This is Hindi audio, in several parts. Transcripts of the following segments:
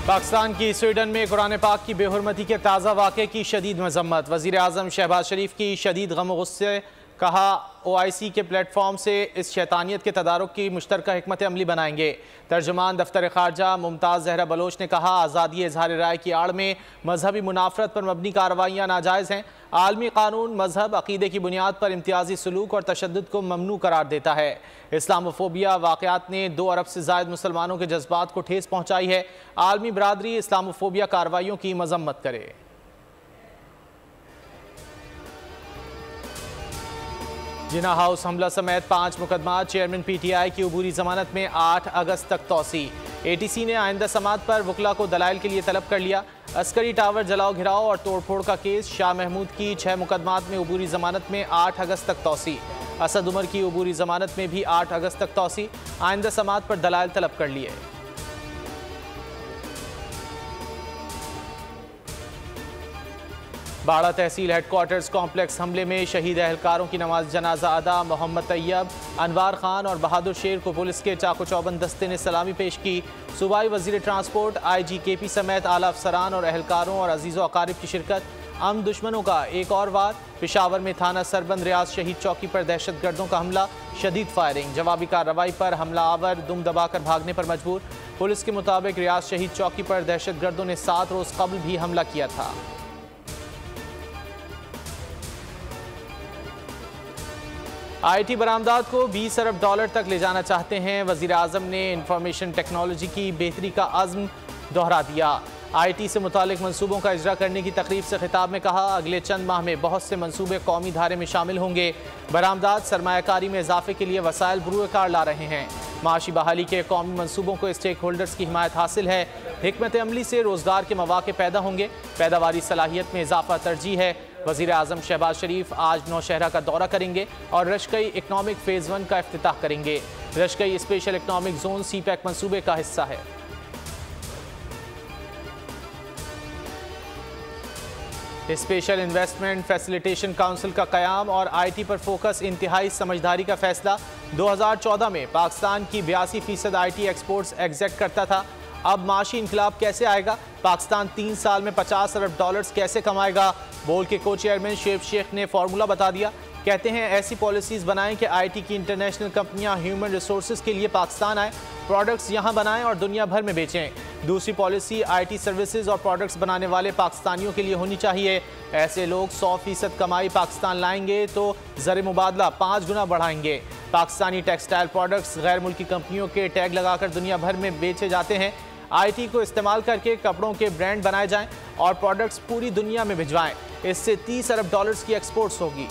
पाकिस्तान की स्वीडन में कुरान पाक की बेहुरमती के ताज़ा वाक़े की शदीद मजम्मत। वज़ीर आज़म शहबाज शरीफ की शदीद गम व गुस्से। कहा OIC के प्लेटफॉर्म से इस शैतानियत के तदारुक की मुश्तरका हिकमत अमली बनाएंगे। तर्जुमान दफ्तर खारजा मुमताज़ जहरा बलोच ने कहा आज़ादी इज़हार राय की आड़ में मजहबी मुनाफरत पर मबनी कार्रवाइयाँ नाजायज़ हैं। आलमी कानून मजहब अकीदे की बुनियाद पर इम्तियाजी सलूक और तशद्दुद को ममनू करार देता है। इस्लामोफोबिया वाक़यात ने 2 अरब से ज़ायद मुसलमानों के जज्बात को ठेस पहुँचाई है। आलमी बरादरी इस्लामोफोबिया कार्रवाइयों की मजम्मत करे। जिन्ना हाउस हमला समेत 5 मुकदमात। चेयरमैन PTI की अबूरी जमानत में 8 अगस्त तक तोसी। ATC ने आइंदा समात पर वकला को दलाइल के लिए तलब कर लिया। अस्करी टावर जलाओ घिराओ और तोड़फोड़ का केस। शाह महमूद की 6 मुकदमात में अबूरी जमानत में 8 अगस्त तक तोसी। असद उमर की अबूरी जमानत में भी 8 अगस्त तक तोसी। आइंदा समात पर दलाइल तलब कर लिए। बाड़ा तहसील हेडक्वार्टर्स कॉम्प्लेक्स हमले में शहीद एहलकारों की नमाज जनाजा अदा। मोहम्मद तैयब, अनवार खान और बहादुर शेर को पुलिस के चाको चौबंद दस्ते ने सलामी पेश की। सूबाई वजीर ट्रांसपोर्ट IG KP समेत आला अफसरान और एहलकारों और अजीज़ व अकारिब की शिरकत। अम दुश्मनों का एक और वार। पेशावर में थाना सरबंद रियाज शहीद चौकी पर दहशत गर्दों का हमला। शदीद फायरिंग। जवाबी कार्रवाई पर हमला आवर दुम दबाकर भागने पर मजबूर। पुलिस के मुताबिक रियाज शहीद चौकी पर दहशत गर्दों ने 7 रोज़ कबल भी हमला किया था। IT बरामदात को 20 अरब डॉलर तक ले जाना चाहते हैं। वज़ीर आज़म ने इंफॉर्मेशन टेक्नोलॉजी की बेहतरी का अज़्म दोहरा दिया। IT से मुतालिक मंसूबों का इजरा करने की तकरीब से खिताब में कहा अगले चंद माह में बहुत से मंसूबे कौमी धारे में शामिल होंगे। बरामदात सरमायाकारी में इजाफे के लिए वसाइल बरूए कार ला रहे हैं। माशी बहाली के कौमी मंसूबों को स्टेक होल्डर्स की हिमायत हासिल है। हिकमत अमली से रोज़गार के मौके पैदा होंगे। पैदावारी सलाहियत में इजाफा तरजीह है। वज़ीर आज़म शहबाज शरीफ आज नौशहरा का दौरा करेंगे और रशकई इकनॉमिक फ़ेज़ 1 का इफ्तिताह करेंगे। रशकई स्पेशल इकनॉमिक जोन CPEC मंसूबे का हिस्सा है। स्पेशल इन्वेस्टमेंट फैसिलिटेशन काउंसिल का क़याम और IT पर फोकस इंतहाई समझदारी का फैसला। 2014 में पाकिस्तान की 82% IT एक्सपोर्ट्स एग्जिट करता था। अब माशी इनकलाब कैसे आएगा? पाकिस्तान 3 साल में 50 अरब डॉलर्स कैसे कमाएगा? बोल के को चेयरमैन शेब शेख ने फार्मूला बता दिया। कहते हैं ऐसी पॉलिसीज़ बनाएं कि IT की इंटरनेशनल कंपनियां ह्यूमन रिसोर्सेज के लिए पाकिस्तान आएँ, प्रोडक्ट्स यहां बनाएं और दुनिया भर में बेचें। दूसरी पॉलिसी IT सर्विसेज और प्रोडक्ट्स बनाने वाले पाकिस्तानियों के लिए होनी चाहिए। ऐसे लोग 100% कमाई पाकिस्तान लाएंगे तो ज़र मुबादला 5 गुना बढ़ाएंगे। पाकिस्तानी टेक्सटाइल प्रोडक्ट्स गैर मुल्की कंपनियों के टैग लगाकर दुनिया भर में बेचे जाते हैं। IT को इस्तेमाल करके कपड़ों के ब्रांड बनाए जाएं और प्रोडक्ट्स पूरी दुनिया में भिजवाएं। इससे 30 अरब डॉलर्स की एक्सपोर्ट्स होगी।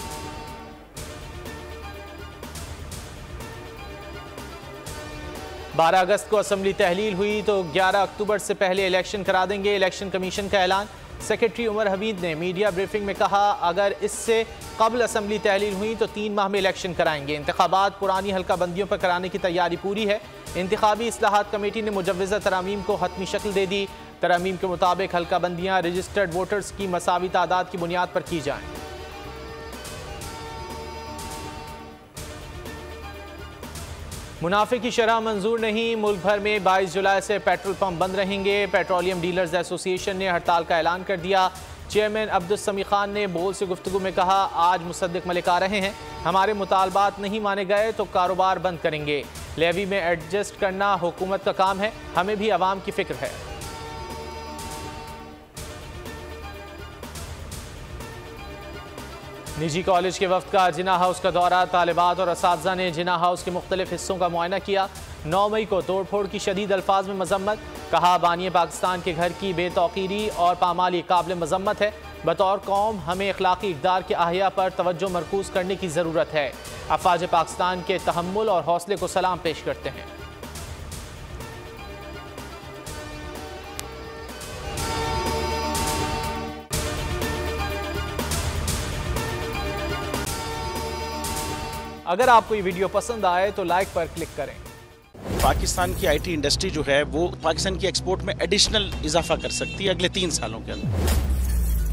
12 अगस्त को असम्बली तहलील हुई तो 11 अक्टूबर से पहले इलेक्शन करा देंगे। इलेक्शन कमीशन का ऐलान। सेक्रेटरी उमर हमीद ने मीडिया ब्रीफिंग में कहा अगर इससे कबल असम्बली तहलील हुई तो 3 माह में इलेक्शन कराएंगे। इंतखाबात पुरानी हल्का बंदियों पर कराने की तैयारी पूरी है। इंतखाबी इस्लाहात कमेटी ने मुजव्वज़ा तरामीम को हतमी शक्ल दे दी। तरामीम के मुताबिक हल्का बंदियाँ रजिस्टर्ड वोटर्स की मसावी तादाद की बुनियाद पर की जाएँ। मुनाफे की शरह मंजूर नहीं। मुल्क भर में 22 जुलाई से पेट्रोल पंप बंद रहेंगे। पेट्रोलियम डीलर्स एसोसिएशन ने हड़ताल का ऐलान कर दिया। चेयरमैन अब्दुल समी खान ने बोल से गुफ्तगू में कहा आज मुसद्दिक मलिक आ रहे हैं, हमारे मुतालबात नहीं माने गए तो कारोबार बंद करेंगे। लेवी में एडजस्ट करना हुकूमत का काम है, हमें भी अवाम की फिक्र है। निजी कॉलेज के वफ्द का जिन्ना हाउस का दौरा। तालिबात और असातिज़ा ने जिन्ना हाउस के मुख्तलिफ हिस्सों का मुआयना किया। 9 मई को तोड़फोड़ की शदीद अल्फाज में मजम्मत। कहा बानी पाकिस्तान के घर की बेतौकीरी और पामाली काबिल मजम्मत है। बतौर कौम हमें अखलाकी इक़दार के अहिया पर तवज्जो मरकूज़ करने की ज़रूरत है। अफ़वाज पाकिस्तान के तहम्मुल और हौसले को सलाम पेश करते हैं। अगर आपको ये वीडियो पसंद आए तो लाइक पर क्लिक करें। पाकिस्तान की IT इंडस्ट्री जो है वो पाकिस्तान की एक्सपोर्ट में एडिशनल इजाफा कर सकती है अगले 3 सालों के अंदर,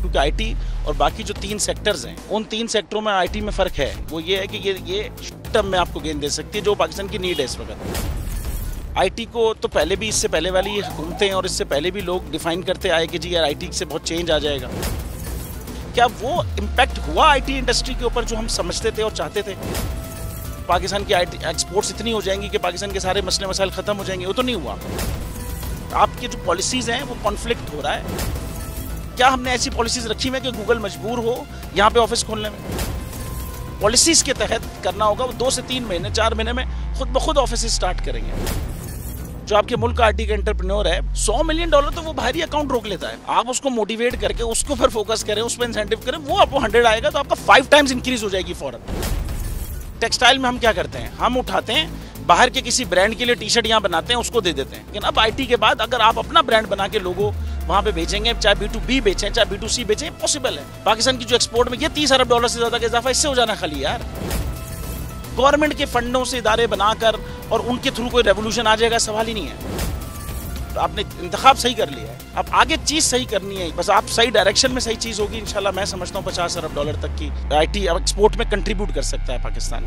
क्योंकि IT और बाकी जो 3 सेक्टर्स हैं उन 3 सेक्टरों में IT में फ़र्क है। वो ये है कि ये शॉर्ट टर्म में आपको गेन दे सकती है जो पाकिस्तान की नीड है इस वक्त। आईटी को तो पहले भी, इससे पहले वाली हुकूमतें और इससे पहले भी लोग डिफाइन करते आए कि जी यार आईटी से बहुत चेंज आ जाएगा। क्या वो इम्पैक्ट हुआ आईटी इंडस्ट्री के ऊपर जो हम समझते थे और चाहते थे? पाकिस्तान की आईटी एक्सपोर्ट्स इतनी हो जाएंगी कि पाकिस्तान के सारे मसले मसाइल खत्म हो जाएंगे? वो तो नहीं हुआ। आपकी जो पॉलिसीज हैं वो कॉन्फ्लिक्ट हो रहा है। क्या हमने ऐसी पॉलिसीज रखी हुई है कि गूगल मजबूर हो यहाँ पे ऑफिस खोलने में? पॉलिसीज के तहत करना होगा। वो 2 से 3 महीने 4 महीने में खुद ब खुद ऑफिस स्टार्ट करेंगे। जो आपके मुल्क का आईटी का एंटरप्रेन्योर है, $100 मिलियन तो वो बाहरी अकाउंट रोक लेता है। आप उसको मोटिवेट करके उसको पर फोकस करें, उस पर इंसेंटिव करें, वो आपको 100 आएगा तो आपका 5 टाइम्स इंक्रीज हो जाएगी फौरन। टेक्सटाइल में हम क्या करते हैं, हम उठाते हैं बाहर के किसी ब्रांड के लिए टी शर्ट यहाँ बनाते हैं, उसको दे देते हैं। लेकिन अब आईटी के बाद अगर आप अपना ब्रांड बना के लोगो वहां पे बेचेंगे, चाहे B2B बेचें चाहे B2C बेचें, पॉसिबल है। पाकिस्तान की जो एक्सपोर्ट में ये $30 अरब से ज्यादा का इजाफा इससे हो जाना खाली यार। गवर्नमेंट के फंडों से इदारे बनाकर और उनके थ्रू कोई रेवोल्यूशन आ जाएगा, सवाल ही नहीं है। तो आपने इंतखाब सही कर लिया है, अब आगे चीज सही करनी है, बस आप सही डायरेक्शन में सही चीज होगी इंशाल्लाह। मैं समझता हूँ $50 अरब तक की आईटी अब एक्सपोर्ट में कंट्रीब्यूट कर सकता है पाकिस्तान।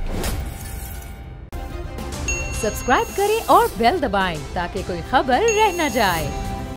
सब्सक्राइब करें और बेल दबाएं ताकि कोई खबर रह न जाए।